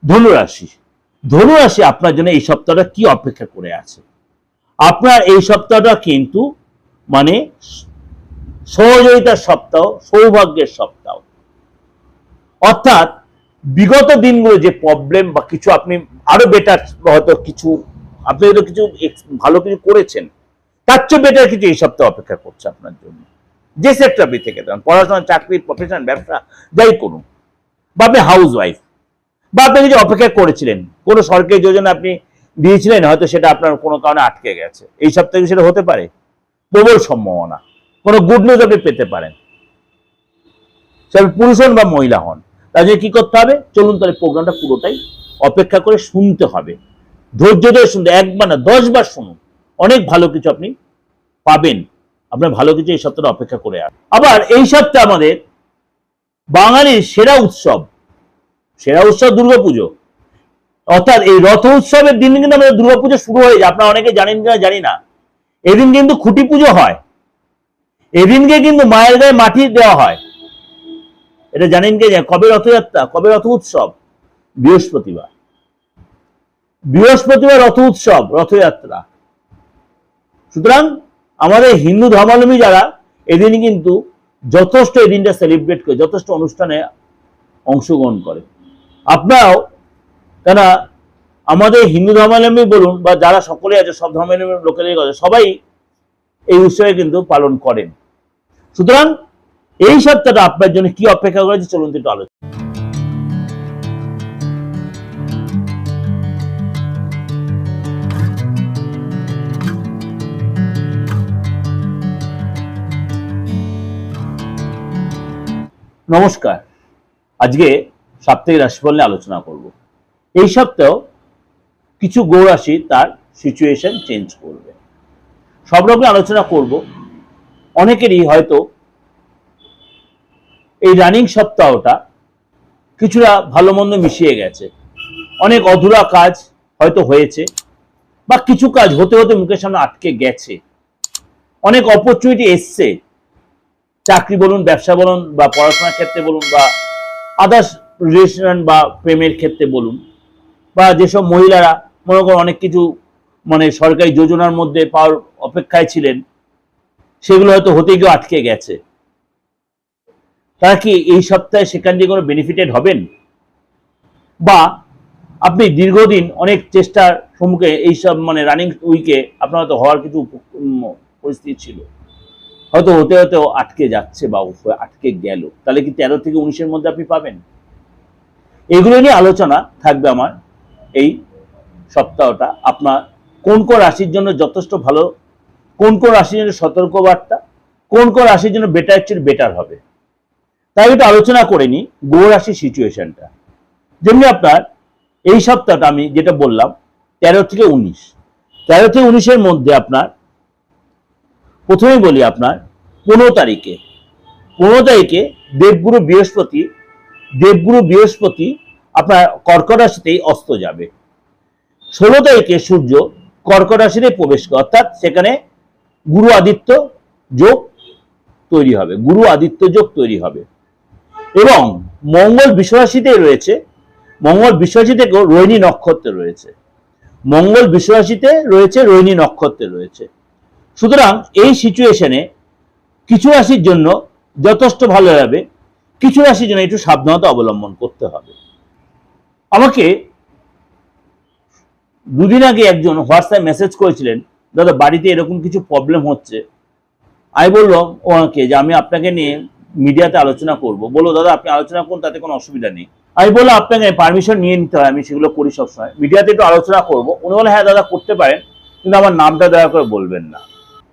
ধনুরাশি। ধনুরাশি আপনার জন্য এই সপ্তাহটা কি অপেক্ষা করে আছে? আপনার এই সপ্তাহটা কিন্তু মানে সহযোগিতার সপ্তাহ, সৌভাগ্যের সপ্তাহ। অর্থাৎ বিগত দিনগুলো যে প্রবলেম বা কিছু আপনি আরো বেটার, হয়তো কিছু আপনি হয়তো কিছু ভালো কিছু করেছেন, তার চেয়ে বেটার কিছু এই সপ্তাহে অপেক্ষা করছে আপনার জন্য। যে সেক্টর আপনি থেকে দেন, পড়াশোনা, চাকরি, প্রফেশন, ব্যবসা, যাই করুন, বা আপনি হাউস ওয়াইফ, বা আপনি কিছু অপেক্ষা করেছিলেন, কোনো সরকারি যোজনা আপনি দিয়েছিলেন, হয়তো সেটা আপনার কোনো কারণে আটকে গেছে, এই সপ্তাহে সেটা হতে পারে, প্রবল সম্ভাবনা। কোনো গুড নিউজ আপনি পেতে পারেন, সে পুরুষ হন বা মহিলা হন। তার জন্য কি করতে হবে? চলুন তাহলে প্রোগ্রামটা পুরোটাই অপেক্ষা করে শুনতে হবে, ধৈর্য ধরে শুনতে, একবার না 10 বার শুনুন, অনেক ভালো কিছু আপনি পাবেন। আপনার ভালো কিছু এই সপ্তাহটা অপেক্ষা করে আসে। আবার এই সপ্তাহে আমাদের বাঙালির সেরা উৎসব দুর্গাপুজো। অর্থাৎ এই রথ উৎসবের দিন কিন্তু আমাদের দুর্গাপুজো শুরু হয়ে যায়। আপনারা অনেকে জানেন কিনা জানি না, এদিন কিন্তু খুঁটি পুজো হয়, এদিনকে কিন্তু মায়ের গায়ে মাটি দেওয়া হয়। এটা জানেন কে? কবে রথযাত্রা, কবে রথ উৎসব? বৃহস্পতিবার রথ উৎসব, রথযাত্রা। সুতরাং আমাদের হিন্দু ধর্মাবলম্বী যারা এদিন কিন্তু যথেষ্ট এই দিনটা সেলিব্রেট করে, যথেষ্ট অনুষ্ঠানে অংশগ্রহণ করে। আপনারাও, কেন আমাদের হিন্দু ধর্মাবলম্বী বলুন বা যারা সকলে আছে, সব ধর্মাবলম্বী লোকেদের কথা, সবাই এই উৎসবে কিন্তু পালন করেন। সুতরাং এই সপ্তাহটা আপনার জন্য কি অপেক্ষা করেছে, চলুন একটু আলোচনা। নমস্কার, আজকে সাপ্তাহিক রাশিফল নিয়ে আলোচনা করব। এই সপ্তাহ কিছু গ্রহ রাশি তার সিচুয়েশন চেঞ্জ করবে, সব রকম আলোচনা করব। অনেকেরই হয়তো এই রানিং সপ্তাহটা কিছুটা ভালো মন্দ মিশিয়ে গেছে, অনেক অধুরা কাজ হয়তো হয়েছে, বা কিছু কাজ হতে হতে মুখের সামনে আটকে গেছে, অনেক অপরচুনিটি এসছে, চাকরি বলুন, ব্যবসা বলুন, বা পড়াশোনার ক্ষেত্রে বলুন, বা আদার্স রিলেশন বা প্রেমের ক্ষেত্রে বলুন, বা যেসব মহিলারা মনে করুন অনেক কিছু সরকারি যোজনার মধ্যে পাওয়ার অপেক্ষায় ছিলেন, সেগুলো হয়তো হতে গিয়ে আটকে গেছে, তারা কি এই সপ্তাহে সেখান থেকে কোনো বেনিফিটেড হবেন? বা আপনি দীর্ঘদিন অনেক চেষ্টার সম্মুখে এইসব রানিং উইকে আপনার হয়তো হওয়ার কিছু পরিস্থিতি ছিল, হয়তো হতে হতেও আটকে যাচ্ছে বা আটকে গেল, তাহলে কি 13 থেকে 19-এর মধ্যে আপনি পাবেন? এগুলো নিয়ে আলোচনা থাকবে আমার এই সপ্তাহটা। আপনার কোন কোন রাশির জন্য যথেষ্ট ভালো, কোন কোন রাশির জন্য সতর্কবার্তা, কোন কোন রাশির জন্য বেটার হবে, তাই একটু আলোচনা করে নি গ্রহ রাশির সিচুয়েশনটা। যেমনি আপনার এই সপ্তাহটা আমি যেটা বললাম 13 থেকে 19-এর মধ্যে আপনার প্রথমেই বলি, আপনার 15 তারিখে দেবগুরু বৃহস্পতি আপনার কর্কট রাশিতেই অস্ত যাবে। 16 তারিখে সূর্য কর্কট রাশিতে প্রবেশ করে, অর্থাৎ সেখানে গুরু আদিত্য যোগ তৈরি হবে, এবং মঙ্গল বিশ্বরাশিতে রয়েছে, মঙ্গল বিশ্বরাশিতে রোহিণী নক্ষত্রে রয়েছে। সুতরাং এই সিচুয়েশনে কিছু রাশির জন্য যথেষ্ট ভালো হবে, কিছু রাশির জন্য একটু সাবধানতা অবলম্বন করতে হবে। আমাকে দুদিন আগে একজন হোয়াটসঅ্যাপ মেসেজ করেছিলেন, দাদা বাড়িতে এরকম কিছু প্রবলেম হচ্ছে। আমি বললাম ওনাকে যে আমি আপনাকে নিয়ে মিডিয়াতে আলোচনা করব। বললো দাদা আপনি আলোচনা করুন, তাতে কোনো অসুবিধা নেই। আমি বললাম আপনাকে পারমিশন নিয়ে নিতে হয়, আমি সেগুলো করি সবসময়, মিডিয়াতে একটু আলোচনা করবো। উনি বলে হ্যাঁ দাদা করতে পারেন, কিন্তু আমার নামটা দয়া করে বলবেন না।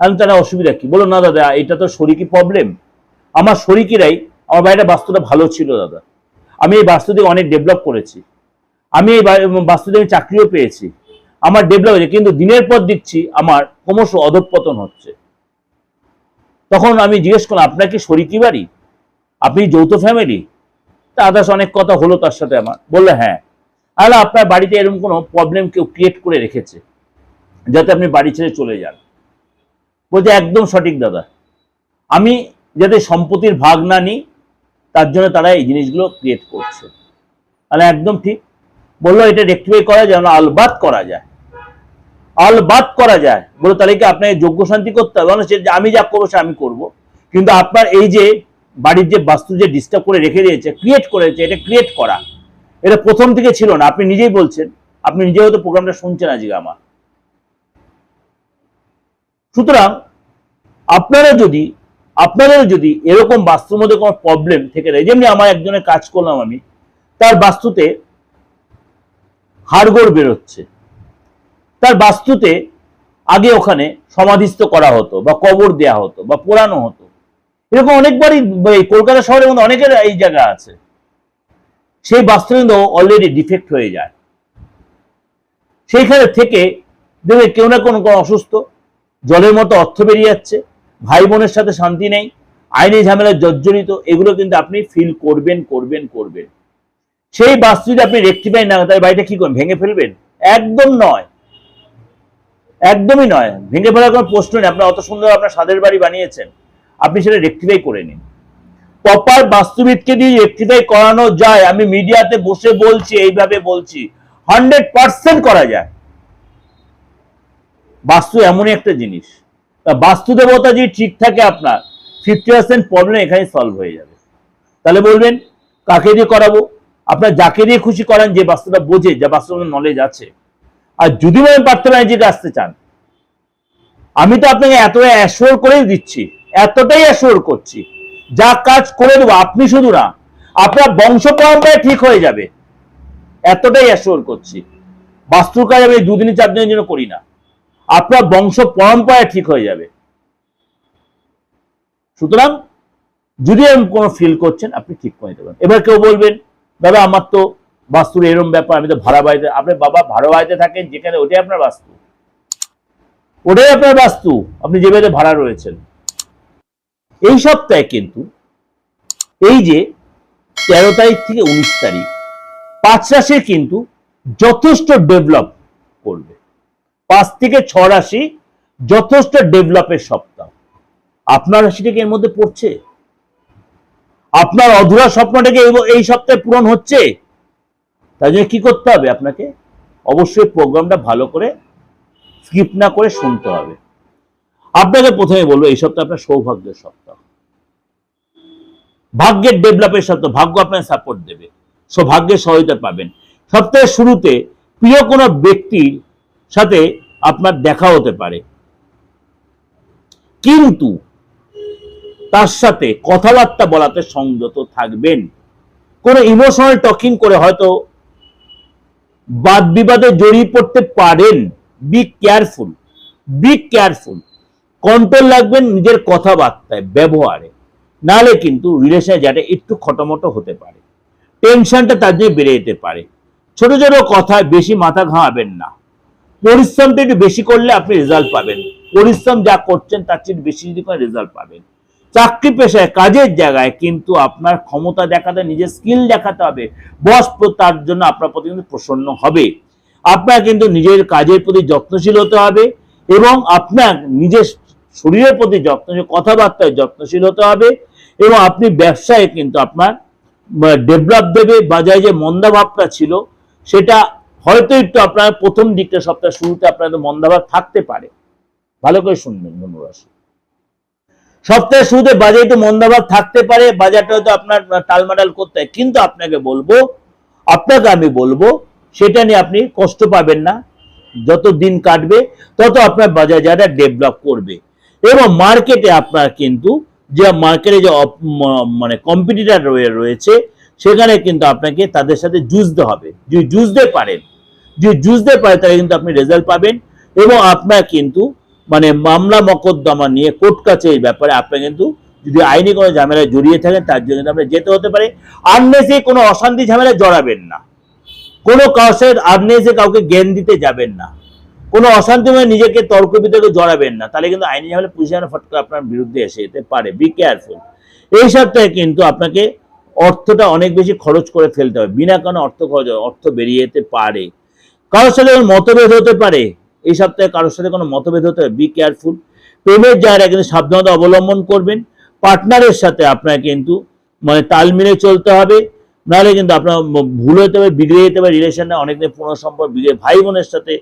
আমি তাহলে অসুবিধা কি? বললো না দাদা এটা তো শরিকি প্রবলেম, আমার শরিকিরাই, আমার বাড়িটা বাস্তুটা ভালো ছিল দাদা, আমি এই বাস্তু থেকে অনেক ডেভেলপ করেছি, আমি এই বাস্তু থেকে চাকরিও পেয়েছি, আমার ডেভেলপ হয়েছে, কিন্তু দিনের পর দেখছি আমার ক্রমশ অধঃপতন হচ্ছে। তখন আমি জিজ্ঞেস করলাম আপনার কি শরিকি বাড়ি, আপনি যৌথ ফ্যামিলি? তা আদার্স অনেক কথা হলো তার সাথে আমার। বললে হ্যাঁ। তাহলে আপনার বাড়িতে এরকম কোনো প্রবলেম কেউ ক্রিয়েট করে রেখেছে যাতে আপনি বাড়ি ছেড়ে চলে যান? বলছে একদম সঠিক দাদা, আমি যাতে সম্পত্তির ভাগ না নিই তার জন্য তারা এই জিনিসগুলো ক্রিয়েট করছে। তাহলে একদম ঠিক। বললো এটা রেক্টিফাই করা যায় না, আলবাত করা যায়, আলবাত করা যায়। বলো তাহলে কি আপনাকে যোগ্য শান্তি করতে হবে? আমি যা করবো সে আমি করবো, কিন্তু আপনার এই যে বাড়ির যে বাস্তু যে ডিস্টার্ব করে রেখে দিয়েছে, ক্রিয়েট করেছে, এটা ক্রিয়েট করা, এটা প্রথম থেকে ছিল না। আপনি নিজেই বলছেন, আপনি নিজে হয়তো প্রোগ্রামটা শুনছেন আজকে আমার। সুতরাং আপনারা যদি এরকম বাস্তুর মধ্যে কোনো প্রবলেম থেকে যায়, যেমনি আমার একজনের কাজ করলাম আমি, তার বাস্তুতে হাড়গোড় বেরোচ্ছে, তার বাস্তুতে আগে ওখানে সমাধিস্থ করা হতো বা কবর দেয়া হতো বা পোড়ানো হতো, এরকম অনেকবারই কলকাতা শহরের মধ্যে অনেকের এই জায়গা আছে। সেই বাস্তু কিন্তু অলরেডি ডিফেক্ট হয়ে যায়। সেইখানে থেকে দেখবে কেউ না কোনো অসুস্থ, জলের মতো অর্থ বেরিয়ে যাচ্ছে, ভাই বোনের সাথে শান্তি নেই, আইনি ঝামেলায় জর্জরিত, এগুলো কিন্তু আপনি ফিল করবেন। সেই বাস্তু যদি আপনি রেক্টিফাই না, তাই বাড়িটা কি করবেন? ভেঙে ফেলবেন? একদম নয়, একদমই নয়, ভেঙে ফেলার কোনো প্রশ্ন নেই। আপনার অত সুন্দর আপনার স্বাদের বাড়ি বানিয়েছেন, আপনি সেটা রেক্টিফাই করে নিন। প্রপার বাস্তুবিদকে দিয়ে রেক্টিফাই করানো যায়। আমি মিডিয়াতে বসে বলছি, এইভাবে বলছি, 100% করা যায়। বাস্তু এমনই একটা জিনিস, বাস্তু দেবতা যদি ঠিক থাকে আপনার 50% প্রবলেম এখানে সলভ হয়ে যাবে। তাহলে বলবেন কাকে দিয়ে করাবো? আপনার যাকে দিয়ে খুশি করান, যে বাস্তুটা বোঝে, যা বাস্তুর নলেজ আছে। আর যদি আমি পারতে পারি যেটা আসতে চান, আমি তো আপনাকে এতটা অ্যাসিওর করেই দিচ্ছি, এতটাই অ্যাসিওর করছি, যা কাজ করে দেবো, আপনি শুধু না, আপনার বংশ পরম্পরায় ঠিক হয়ে যাবে, এতটাই অ্যাসিওর করছি। বাস্তুর কাজ আমি 2 দিন 4 দিনের জন্য করি না, আপনার বংশ পরম্পরায় ঠিক হয়ে যাবে। সুতরাং যদি আমি কোনো ফিল করছেন, আপনি ঠিক করে দেবেন। এবার কেউ বলবেন দাদা আমার তো বাস্তুর এরম ব্যাপার, আমি তো ভাড়া বাড়িতে। আপনি বাবা ভাড়া বাড়িতে থাকেন যেখানে, ওটাই আপনার বাস্তু, ওটাই আপনার বাস্তু, আপনি যে বাড়িতে ভাড়া রয়েছেন। এই সপ্তাহে কিন্তু এই যে 13 তারিখ থেকে 19 তারিখ 5 রাশি কিন্তু যথেষ্ট ডেভেলপ করবে। 5 থেকে 6 রাশি যথেষ্ট ডেভেলপের সপ্তাহ। আপনার রাশিটাকে এর মধ্যে পড়ছে, আপনার অধুরা স্বপ্নটাকে এই সপ্তাহে পূরণ হচ্ছে। তাই জন্য কি করতে হবে? আপনাকে অবশ্যই প্রোগ্রামটা ভালো করে স্কিপ না করে শুনতে হবে। আপনাকে প্রথমে বলবো, এই সপ্তাহে আপনার সৌভাগ্যের সপ্তাহ, ভাগ্যের ডেভেলপের সপ্তাহ। ভাগ্য আপনাকে সাপোর্ট দেবে, সৌভাগ্যের সহায়তা পাবেন। সপ্তাহের শুরুতে প্রিয় কোনো ব্যক্তির সাথে আপনার দেখা হতে পারে, কিন্তু তার সাথে কথাবার্তা বলাতে সংযত থাকবেন। কোনো ইমোশনাল টকিং করে হয়তো বাদ বিবাদে জড়িয়ে পড়তে পারেন। বি কেয়ারফুল, কন্ট্রোল রাখবেন নিজের কথাবার্তায়, ব্যবহারে, নাহলে কিন্তু রিলেশনে যাতে একটু খটোমটো হতে পারে, টেনশনটা তার জন্য বেড়ে যেতে পারে। ছোট ছোট কথায় বেশি মাথা ঘামাবেন না। পরিশ্রমটা একটু বেশি করলে আপনি রেজাল্ট পাবেন। পরিশ্রম যা করছেন তার চেয়ে বেশি যদি করে রেজাল্ট পাবেন। চাকরি পেশায়, কাজের জায়গায় কিন্তু আপনার ক্ষমতা দেখাতে, নিজের স্কিল দেখাতে হবে। বস তার জন্য আপনার প্রতি কিন্তু প্রসন্ন হবে। আপনার কিন্তু নিজের কাজের প্রতি যত্নশীল হতে হবে, এবং আপনার নিজের শরীরের প্রতি যত্নশীল, কথাবার্তায় যত্নশীল হতে হবে। এবং আপনি ব্যবসায় কিন্তু আপনার ডেভেলপ দেবে। বাজারে যে মন্দাভাবটা ছিল, সেটা হয়তো একটু আপনার প্রথম দিকটা, সপ্তাহ শুরুতে আপনার মন্দাভাব থাকতে পারে। ভালো করে শুনবেন ধনুরাশি, সপ্তাহের শুরুতে বাজারে একটু মন্দাভাব থাকতে পারে, বাজারটা হয়তো আপনার টালমাটাল করতে হয়, কিন্তু আপনাকে আমি বলবো সেটা নিয়ে আপনি কষ্ট পাবেন না। যত দিন কাটবে তত আপনার বাজার যারা ডেভেলপ করবে। এবং মার্কেটে আপনার কিন্তু যে মার্কেটে যে মানে কম্পিটিটর রয়েছে, সেখানে কিন্তু আপনাকে তাদের সাথে যুঝতে হবে। যদি যুঝতে পারেন তাহলে কিন্তু আপনি রেজাল্ট পাবেন। এবং আপনার কিন্তু মানে মামলা মকদ্দমা নিয়ে কোর্ট কাছারির ব্যাপারে আপনার কিন্তু যদি আইনি কোনো ঝামেলায় জড়িয়ে থাকেন, তার জন্য আপনার যেতে হতে পারে। আননেসে কোনো অশান্তি ঝামেলায় জড়াবেন না, কোনো কাউকে আননেসে কাউকে জ্ঞান দিতে যাবেন না, কোনো অশান্তি মানে নিজেকে তর্ক বিতর্কে জড়াবেন না, তাহলে কিন্তু আইনি ঝামেলা পুলিশ ফট করে আপনার বিরুদ্ধে এসে যেতে পারে। Be careful. এই সপ্তাহে কিন্তু আপনাকে অর্থটা অনেক বেশি খরচ করে ফেলতে হবে, বিনা কারণে অর্থ বেরিয়ে যেতে পারে। কারোর সাথে মতভেদ হতে পারে, এই সপ্তাহে কারোর সাথে কোনো মতভেদ হতে হবে। Be careful. প্রেমের জায়গায় কিন্তু সাবধানতা অবলম্বন করবেন। পার্টনারের সাথে আপনার কিন্তু মানে তাল মিলে চলতে হবে। নাহলে কিন্তু আপনার ভুল হতে পারে, বিগড়ে যেতে পারে রিলেশনে, অনেকদিন পুরনো সম্পর্ক বিগড়ে, ভাই বোনের সাথে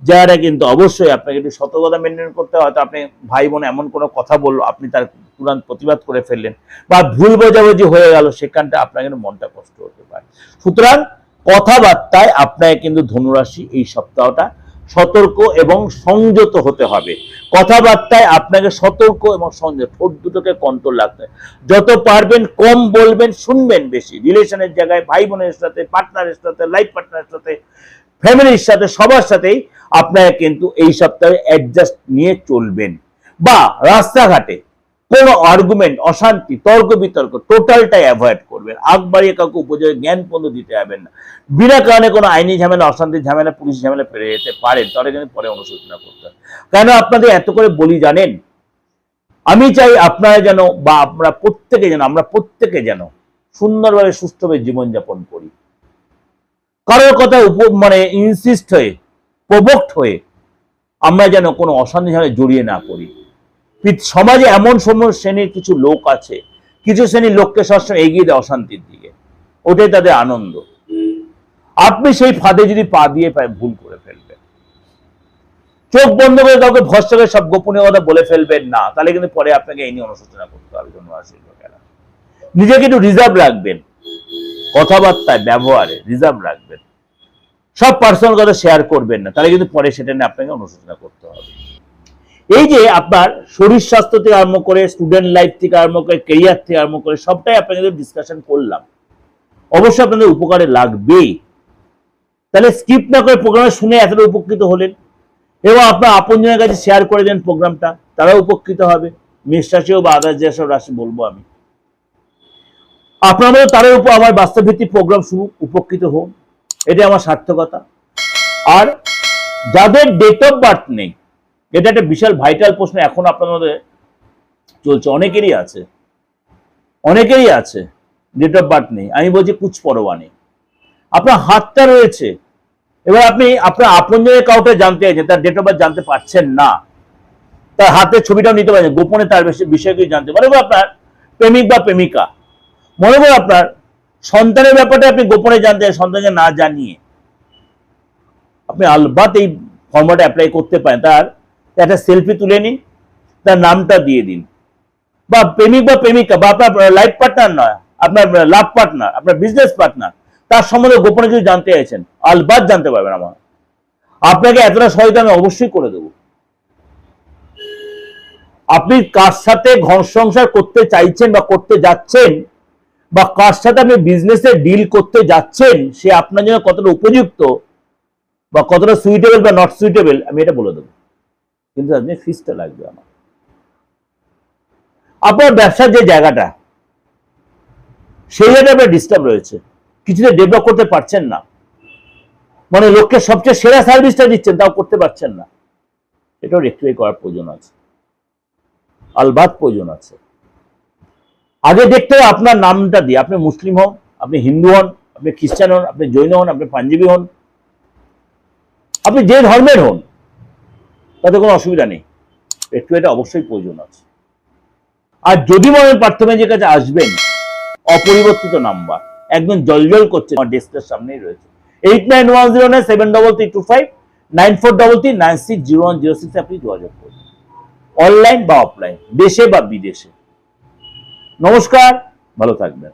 যারা কিন্তু অবশ্যই আপনাকে একটু সতর্কতা মেনটেন করতে হয়। হয়তো আপনি ভাই বোন এমন কোনো কথা বললো, আপনি তার তুরন্ত প্রতিবাদ করে ফেললেন, বা ভুল বোঝাবুঝি হয়ে গেল, সেখানটা আপনার কিন্তু মনটা কষ্ট হতে পারে। সুতরাং কথাবার্তায় আপনাকে কিন্তু ধনুরাশি এই সপ্তাহটা সতর্ক এবং সংযত হতে হবে। কথাবার্তায় আপনাকে সতর্ক এবং সংযত, ঠোঁট দুটোকে কন্ট্রোল রাখতে হবে। যত পারবেন কম বলবেন, শুনবেন বেশি। রিলেশনের জায়গায় ভাই বোনের সাথে, পার্টনারের সাথে, লাইফ পার্টনারের সাথে, ফ্যামিলির সাথে, সবার সাথেই আপনারা কিন্তু এই সপ্তাহে অ্যাডজাস্ট নিয়ে চলবেন। বা রাস্তাঘাটে কোনো আর্গুমেন্ট, অশান্তি, তর্ক বিতর্ক টোটালটাই অ্যাভয়েড করবেন। আগ বাড়িয়ে কাউকে উপযোগে জ্ঞান পর্যন্ত দিতে যাবেন না। বিনা কারণে কোনো আইনি ঝামেলা, অশান্তি ঝামেলা, পুলিশ ঝামেলা পেরে যেতে পারেন, তাহলে কিন্তু পরে অনুশোচনা করতে হবে। কেন আপনাদের এত করে বলি জানেন? আমি চাই আপনারা যেন, বা আমরা প্রত্যেকে যেন সুন্দরভাবে সুস্থভাবে জীবনযাপন করি। কারোর কথা মানে ইনসিস্ট হয়ে, প্রভোক্ট হয়ে আমরা যেন কোনো অশান্তি ঝামেলায় জড়িয়ে না পড়ি। সমাজে এমন শ্রেণীর কিছু লোক আছে, কিছু শ্রেণীর লোককে সবসময় এগিয়ে দেয় অশান্তির দিকে, ওটাই তাদের আনন্দ। আপনি সেই ফাঁদে যদি পা দিয়ে ভুল করে ফেলবেন, চোখ বন্ধ করে কাউকে ভরসা করে সব গোপনীয় কথা বলে ফেলবেন না, তাহলে কিন্তু পরে আপনাকে এই নিয়ে অনুশোচনা করতে হবে। নিজেকে একটু রিজার্ভ রাখবেন, কথাবার্তায় ব্যবহারে রিজার্ভ রাখবেন। সব পার্সোনাল কথা শেয়ার করবেন না, তাহলে কিন্তু পরে সেটা নিয়ে আপনাকে অনুশোচনা করতে হবে। এই যে আপনার শরীর স্বাস্থ্য থেকে আরম্ভ করে, স্টুডেন্ট লাইফ থেকে আরম্ভ করে, ক্যারিয়ার থেকে আরম্ভ করে, সবটাই আপনাদের ডিসকাশন করলাম। অবশ্যই আপনাদের উপকারে লাগবেই। তাহলে স্কিপ না করে প্রোগ্রাম শুনে এতটা উপকৃত হলেন, এবং আপনার আপনজনের কাছে শেয়ার করে দেন প্রোগ্রামটা, তারাও উপকৃত হবে। মেষ রাশিও বা আদার্স যেসব রাশি বলবো আমি, আপনার মধ্যে তাদের উপর আমার বাস্তবভিত্তিক প্রোগ্রাম শুরু, উপকৃত হোক, এটা আমার সার্থকতা। আর যাদের ডেট অফ বার্থ নেই, এটা একটা বিশাল ভাইটাল প্রশ্ন এখন আপনাদের চলছে, অনেকেরই আছে ডেট অফ বার্থ নেই। আমি বলছি কুছ পরোয়া নেই, আপনার হাতটা রয়েছে। এবার আপনি আপনার আপনজনের কাউকে জানতে চাইছেন, তার ডেট অফ বার্থ জানতে পারছেন না, তার হাতের ছবিটাও নিতে পারছেন, গোপনে তার বিষয়ে কিছু জানতে, মনে করো আপনার প্রেমিক বা প্রেমিকা, মনে করো আপনার সন্তানের ব্যাপারটা আপনি গোপনে জানতে চান, সন্তানকে না জানিয়ে, আপনি আলবাত এই ফর্মাটে অ্যাপ্লাই করতে পারেন। তার একটা সেলফি তুলে নিন, তার নামটা দিয়ে দিন, বা প্রেমিক বা প্রেমিকা, বা আপনার লাইফ পার্টনার নয়, আপনার লাভ পার্টনার, আপনার বিজনেস পার্টনার, তার সম্বন্ধে গোপনে কিছু জানতে চাইছেন, আলবাত জানতে পারবেন। আপনাকে এতটা সহায়তা আমি অবশ্যই করে দেব। আপনি কার সাথে ঘর সংসার করতে চাইছেন বা করতে যাচ্ছেন, বা কার সাথে আপনি বিজনেসে ডিল করতে যাচ্ছেন, সে আপনার জন্য কতটা উপযুক্ত বা কতটা সুইটেবল বা নট সুইটেবল, আমি এটা বলে দেবো। কিন্তু আপনি ফিসটা লাগবে আমার। আপনার ব্যবসার যে জায়গাটা, সেই জায়গায় আপনার ডিস্টার্ব রয়েছে, কিছুতে ডেভেলপ করতে পারছেন না, মানে লোককে সবচেয়ে সেরা সার্ভিসটা দিচ্ছেন, তাও করতে পারছেন না, এটাও রেক্টিফাই করার প্রয়োজন আছে, আলবাত প্রয়োজন আছে। আগে দেখতে হবে আপনার নামটা দিয়ে, আপনি মুসলিম হন, আপনি হিন্দু হন, আপনি খ্রিস্টান হন, আপনি জৈন হন, আপনি পাঞ্জাবি হন, আপনি যে ধর্মের হন, তাতে কোনো অসুবিধা নেই, একটু এটা অবশ্যই প্রয়োজন আছে। আর যদি মনে হয় প্রার্থনার কাছে আসবেন, অপরিবর্তিত নাম্বার একদম জলজল করছে, আমার ডেস্কের সামনেই রয়েছে, 8910973325 9433960106 আপনি যোগাযোগ করুন, অনলাইন বা অফলাইন, দেশে বা বিদেশে। নমস্কার, ভালো থাকবেন।